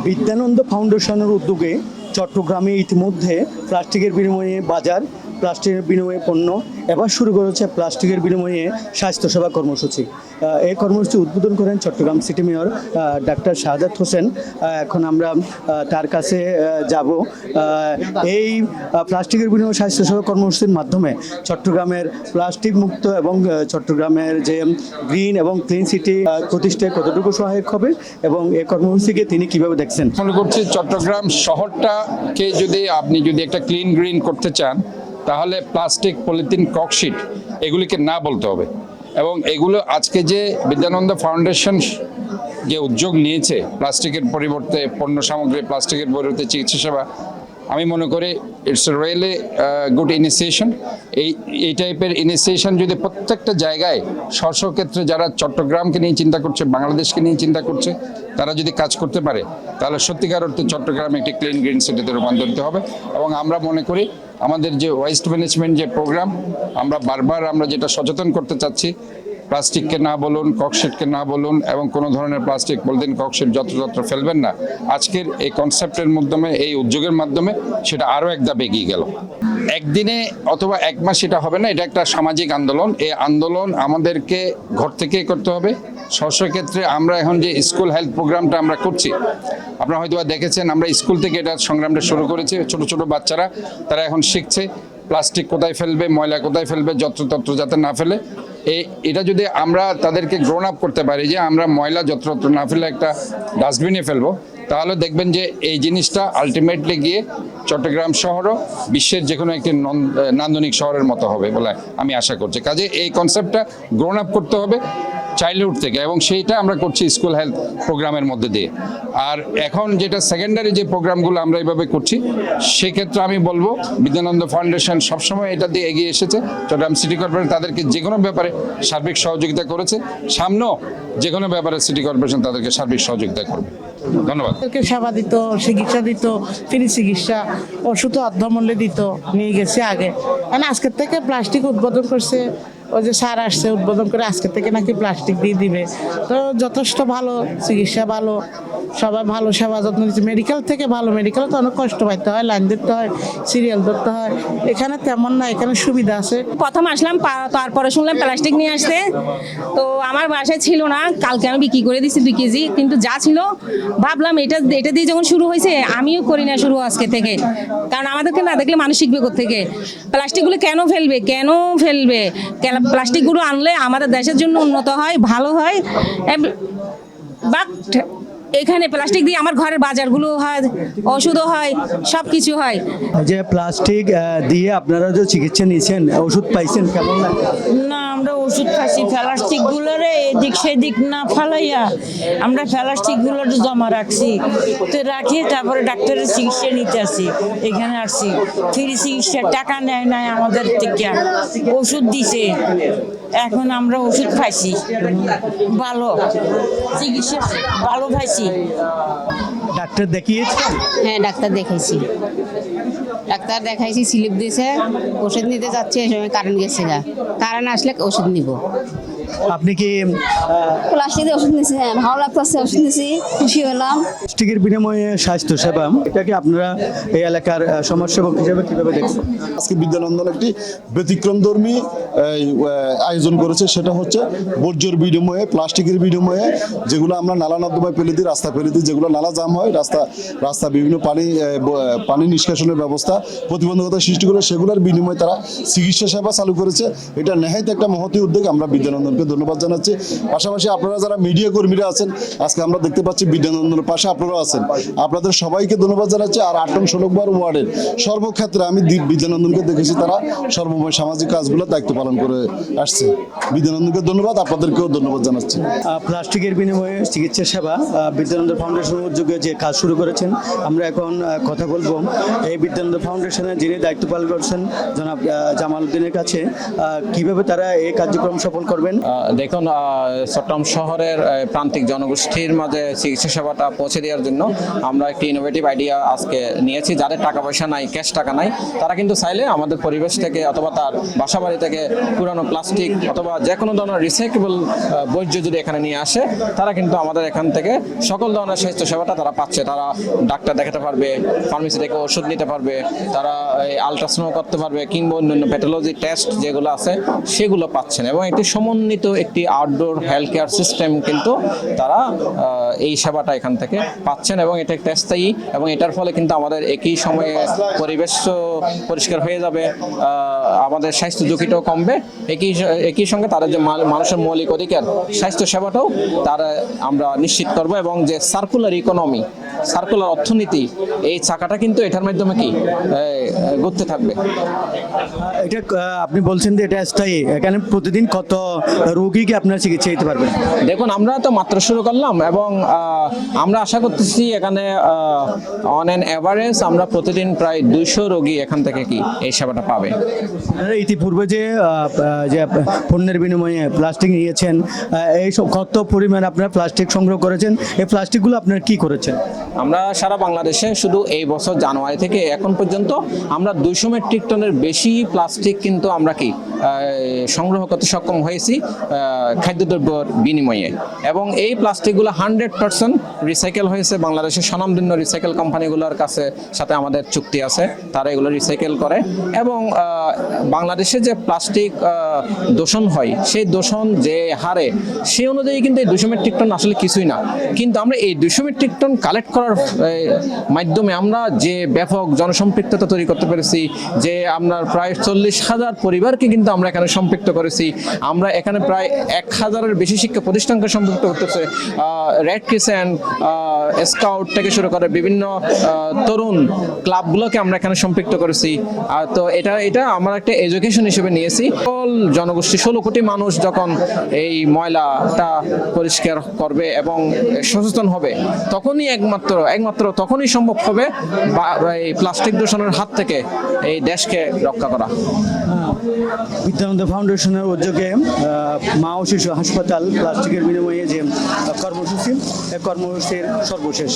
বিদ্যানন্দ ফাউন্ডেশনের উদ্যোগে চট্টগ্রামে ইতিমধ্যে প্লাস্টিকের বিনিময়ে বাজার, প্লাস্টিকের বিনিময়ে পণ্য, এবার শুরু করেছে প্লাস্টিকের বিনিময়ে স্বাস্থ্যসেবা কর্মসূচি। এই কর্মসূচি উদ্বোধন করেন Chittagong city mayor doctor Shahadat Hossain. এখন আমরা তার কাছে যাব। এই প্লাস্টিকের বিনিময়ে স্বাস্থ্যসেবা কর্মসূচির মাধ্যমে চট্টগ্রামের প্লাস্টিক মুক্ত এবং চট্টগ্রামের যে গ্রিন এবং ক্লিন সিটি প্রতিষ্ঠায় কতটুকু সহায়ক হবে এবং এই কর্মসূচিকে তিনি কিভাবে দেখছেন? মনে করছি চট্টগ্রাম শহরটাকে আপনি যদি একটা ক্লিন গ্রিন করতে চান, তাহলে প্লাস্টিক, পলিথিন, ককশিট এগুলিকে না বলতে হবে। এবং এগুলো আজকে যে বিদ্যানন্দ ফাউন্ডেশন যে উদ্যোগ নিয়েছে প্লাস্টিকের পরিবর্তে পণ্য সামগ্রী, প্লাস্টিকের পরিবর্তে চিকিৎসা সেবা, আমি মনে করি it's a really good initiation. এই টাইপের ইনিশিয়েশন যদি প্রত্যেকটা জায়গায় ক্ষেত্রে যারা চট্টগ্রামকে নিয়ে চিন্তা করছে, বাংলাদেশকে নিয়ে চিন্তা করছে, তারা যদি কাজ করতে পারে, তাহলে সত্যিকার অর্থে চট্টগ্রাম একটি ক্লিন গ্রিন সিটিতে রূপান্তরিত হবে। এবং আমরা মনে করি আমাদের যে ওয়েস্ট ম্যানেজমেন্ট যে প্রোগ্রাম, আমরা বারবার যেটা সচেতন করতে চাচ্ছি, প্লাস্টিককে না বলুন, ককশিটকে না বলুন, এবং কোনো ধরনের প্লাস্টিক, পলিথিন, ককশিট যত্রতত্র ফেলবেন না। আজকের এই কনসেপ্টের মাধ্যমে, এই উদ্যোগের মাধ্যমে সেটা আরও এক ধাপ এগিয়ে গেল। একদিনে অথবা এক মাস এটা হবে না, এটা একটা সামাজিক আন্দোলন। এই আন্দোলন আমাদেরকে ঘর থেকেই করতে হবে। ক্ষেত্রে আমরা এখন যে স্কুল হেলথ প্রোগ্রামটা আমরা করছি, আপনারা হয়তো দেখেছেন, আমরা স্কুল থেকে এটা সংগ্রামটা শুরু করেছি। ছোট ছোট বাচ্চারা তারা এখন শিখছে প্লাস্টিক কোথায় ফেলবে, ময়লা কোথায় ফেলবে, যত্রতত্র যাতে না ফেলে। এটা যদি আমরা তাদেরকে গ্রোন আপ করতে পারি যে আমরা ময়লা যত্রতত্র না ফেলে একটা ডাস্টবিনে ফেলবো, তাহলে দেখবেন যে এই জিনিসটা আলটিমেটলি গিয়ে চট্টগ্রাম শহরও বিশ্বের যে কোনো একটি নান্দনিক শহরের মতো হবে বলে আমি আশা করছি। কাজে এই কনসেপ্টটা গ্রোন আপ করতে হবে চাইল্ডহুড থেকে, এবং সেইটা আমরা করছি স্কুল হেলথ প্রোগ্রামের মধ্যে দিয়ে। আর এখন যেটা সেকেন্ডারি যে প্রোগ্রামগুলো আমরা এইভাবে করছি, সেক্ষেত্রে আমি বলবো বিদ্যানন্দ ফাউন্ডেশন সবসময় এটা দিয়ে এগিয়ে এসেছে। চট্টগ্রাম সিটি কর্পোরেশন তাদেরকে যে কোনো ব্যাপারে সার্বিক সহযোগিতা করেছে, সামনেও যে কোনো ব্যাপারে সিটি কর্পোরেশন তাদেরকে সার্বিক সহযোগিতা করবে। ধন্যবাদ। সেবা দিত, চিকিৎসা দিত, ফ্রি চিকিৎসা, ওষুধ অর্ধমূল্যে দিত, নিয়ে গেছে আগে। মানে আজকের থেকে প্লাস্টিক উদ্বোধন করছে, ওই যে স্যার আসছে উদ্বোধন করে, আজকে থেকে নাকি প্লাস্টিক দিয়ে দিবে। তো যথেষ্ট ভালো চিকিৎসা, ভালো সবাই ভালো সেবা যত্ন দিচ্ছে। মেডিকেল থেকে ভালো, মেডিকেলে তো অনেক কষ্ট পাইতে হয়, লাইন ধরতে হয়, সিরিয়াল ধরতে হয়। এখানে তেমন না, এখানে সুবিধা আছে। প্রথম আসলাম, তারপরে শুনলাম প্লাস্টিক নিয়ে আসতে। তো আমার বাসায় ছিল না, কালকে আমি বিক্রি করে দিচ্ছি 2 কেজি। কিন্তু যা ছিল ভাবলাম এটা দিয়ে যখন শুরু হয়েছে, আমিও করি না শুরু আজকে থেকে। কারণ আমাদেরকে না দেখলে মানুষ শিখবে কোত্থেকে। প্লাস্টিকগুলো কেন ফেলবে? প্লাস্টিকগুলো আনলে আমাদের দেশের জন্য উন্নত হয়, ভালো হয়। বাট এখানে প্লাস্টিক দিয়ে আমার ঘরের বাজারগুলো হয়, ওষুধও হয়, সব কিছু হয়। যে প্লাস্টিক দিয়ে আপনারা যে চিকিৎসা নিয়েছেন, ওষুধ পাইছেন, কেমন লাগে? না, আমরা ওষুধ খাচ্ছি প্লাস্টিকগুলোরে এদিক সেদিক না ফালাইয়া আমরা প্লাস্টিকগুলো জমা রাখছি। তো রাখি তারপরে ডাক্তারের চিকিৎসা নিতে আসি, এখানে আসছি। ফ্রি চিকিৎসা, টাকা নেয় নাই আমাদের থেকে, ওষুধ দিছে। এখন আমরা ওষুধ খাইছি, ভালো চিকিৎসা, ভালো খাইছি। ডাক্তার দেখিয়েছেন? হ্যাঁ, ডাক্তার দেখাইছি, স্লিপ দিয়েছে, ওষুধ নিতে যাচ্ছে। এই সময় কারেন্ট গেছে, কারেন্ট আসলে ওষুধ নিব। আপনি কি প্লাস্টিকের ওষুধ নিয়েছি? হ্যাঁ, ভালো লাগতেছে, ওষুধ নিয়েছি, খুশি হলাম। প্লাস্টিকের বিনিময়ে স্বাস্থ্যসেবা, এটাকে আপনারা এই এলাকার সমাজসেবক হিসেবে কিভাবে দেখছেন? আজকে বিদ্যানন্দন একটি ব্যতিক্রমধর্মী আয়োজন করেছে, সেটা হচ্ছে বর্জ্যের বিনিময়ে, প্লাস্টিকের বিনিময়ে, যেগুলো আমরা নালা নর্দমায় ফেলে দিই, রাস্তা ফেলে দিই, যেগুলো নালা জাম হয়, রাস্তা বিভিন্ন পানি নিষ্কাশনের ব্যবস্থা প্রতিবন্ধকতা সৃষ্টি করে, সেগুলোর বিনিময়ে তারা চিকিৎসা সেবা চালু করেছে। এটা নেহায়ত একটা মহতী উদ্যোগ, আমরা বিদ্যানন্দনকে ধন্যবাদ জানাচ্ছি। পাশাপাশি আপনারা যারা মিডিয়া কর্মীরা আছেন, আজকে আমরা দেখতে পাচ্ছি বিদ্যানন্দনের পাশে আপনারা আছেন, আপনাদের সবাইকে ধন্যবাদ জানাচ্ছি। আর 8 নং 16 নম্বর ওয়ার্ডের সর্বক্ষেত্রে আমি বিদ্যানন্দনকে দেখেছি, তারা সর্বময় সামাজিক কাজগুলো দায়িত্ব পালন করে আসছে। বিদ্যানন্দনকে ধন্যবাদ, আপনাদেরকেও ধন্যবাদ জানাচ্ছি। প্লাস্টিকের বিনিময়ে চিকিৎসা সেবা বিদ্যানন্দ ফাউন্ডেশনের উদ্যোগে যে কাজ শুরু করেছেন, আমরা এখন কথা বলবো এই বিদ্যানন্দ ফাউন্ডেশনের যিনি দায়িত্ব পালন করছেন জনাব জামাল উদ্দিনের কাছে, কিভাবে তারা এই কার্যক্রম সফল করবেন। দেখুন, চট্টগ্রাম শহরের প্রান্তিক জনগোষ্ঠীর মাঝে চিকিৎসা সেবাটা পৌঁছে দেওয়ার জন্য আমরা একটি ইনোভেটিভ আইডিয়া আজকে নিয়েছি। যাদের টাকা পয়সা নাই, ক্যাশ টাকা নাই, তারা কিন্তু চাইলে আমাদের পরিবেশ থেকে অথবা তার বাসাবাড়ি থেকে পুরানো প্লাস্টিক অথবা যে কোনো ধরনের রিসাইকেবল বর্জ্য যদি এখানে নিয়ে আসে, তারা কিন্তু আমাদের এখান থেকে সকল ধরনের স্বাস্থ্য সেবাটা তারা পাচ্ছে। তারা ডাক্তার দেখাতে পারবে, ফার্মেসি থেকে ওষুধ নিতে পারবে, তারা আলট্রাসাউন্ড করতে পারবে, কিংবা অন্যান্য প্যাথোলজি টেস্ট যেগুলো আছে সেগুলো পাচ্ছেন। এবং একটি সমন্বিত একটি আউটডোর হেলথ কেয়ার সিস্টেম কিন্তু তারা এই সেবাটা এখান থেকে পাচ্ছেন। এবং এটা একটা স্থায়ী, এবং এটার ফলে কিন্তু আমাদের একই সময়ে পরিবেশ পরিষ্কার হয়ে যাবে, আমাদের স্বাস্থ্য ঝুঁকিটাও কমবে, একই সঙ্গে তাদের যে মানুষের মৌলিক অধিকার স্বাস্থ্য সেবাটাও তারা আমরা নিশ্চিত করব। এবং যে সার্কুলার ইকোনমি, সার্কুলার অর্থনীতি, এই চাকাটা কিন্তু এটার মাধ্যমে কি ঘুরতে থাকবে। এটা আপনি বলছেন যে এটা স্থায়ী, এখানে প্রতিদিন কত রোগীকে আপনারা চিকিৎসা দিতে পারবেন? দেখুন, আমরা তো মাত্র শুরু করলাম, এবং আমরা আশা করতেছি এখানে অন অ্যান এভারেজ আমরা প্রতিদিন প্রায় 200 রোগী এখান থেকে কি এই সেবাটা পাবে। আপনারা ইতিপূর্বে যে পণ্যের বিনিময়ে প্লাস্টিক নিয়েছেন, এই সব কত পরিমাণ আপনারা প্লাস্টিক সংগ্রহ করেছেন? এই প্লাস্টিকগুলো আপনারা কি করেছেন? আমরা সারা বাংলাদেশে শুধু এই বছর জানুয়ারি থেকে এখন পর্যন্ত আমরা 200 মেট্রিক টনের বেশি প্লাস্টিক কিন্তু আমরা কি সংগ্রহ করতে সক্ষম হয়েছি খাদ্যদ্রব্যের বিনিময়ে। এবং এই প্লাস্টিকগুলো 100% রিসাইকেল হয়েছে। বাংলাদেশের স্বনামধন্য রিসাইকেল কোম্পানিগুলোর সাথে আমাদের চুক্তি আছে, তারা এগুলো রিসাইকেল করে। এবং বাংলাদেশে যে প্লাস্টিক দূষণ হয়, সেই দূষণ যে হারে, সেই অনুযায়ী কিন্তু এই 200 মেট্রিক টন আসলে কিছুই না। কিন্তু আমরা এই 200 মেট্রিক টন কালেক্ট করার মাধ্যমে আমরা যে ব্যাপক জনসম্পৃক্ততা তৈরি করতে পেরেছি, যে আমরা প্রায় 40,000 পরিবারকে কিন্তু আমরা এখানে সম্পৃক্ত করেছি। আমরা এখানে প্রায় 1,000-এর বেশি শিক্ষা প্রতিষ্ঠানকে সম্পৃক্ত করতেছে। রেড ক্রিসেন্ট, স্কাউট থেকে শুরু করে বিভিন্ন তরুণ ক্লাবগুলোকে আমরা এখানে সম্পৃক্ত করেছি। তো এটা আমরা একটা এডুকেশন হিসেবে নিয়েছি। সকল জনগোষ্ঠী 16 কোটি মানুষ যখন এই ময়লাটা পরিষ্কার করবে এবং সচেতন হবে, তখনই একমাত্র তখনই সম্ভব হবে এই প্লাস্টিক দূষণের হাত থেকে এই দেশকে রক্ষা করা। বিদ্যানন্দ ফাউন্ডেশনের উদ্যোগে মা ও শিশু হাসপাতাল প্লাস্টিকের বিনিময়ে যে কর্মসূচি, এই কর্মসূচির সর্বশেষ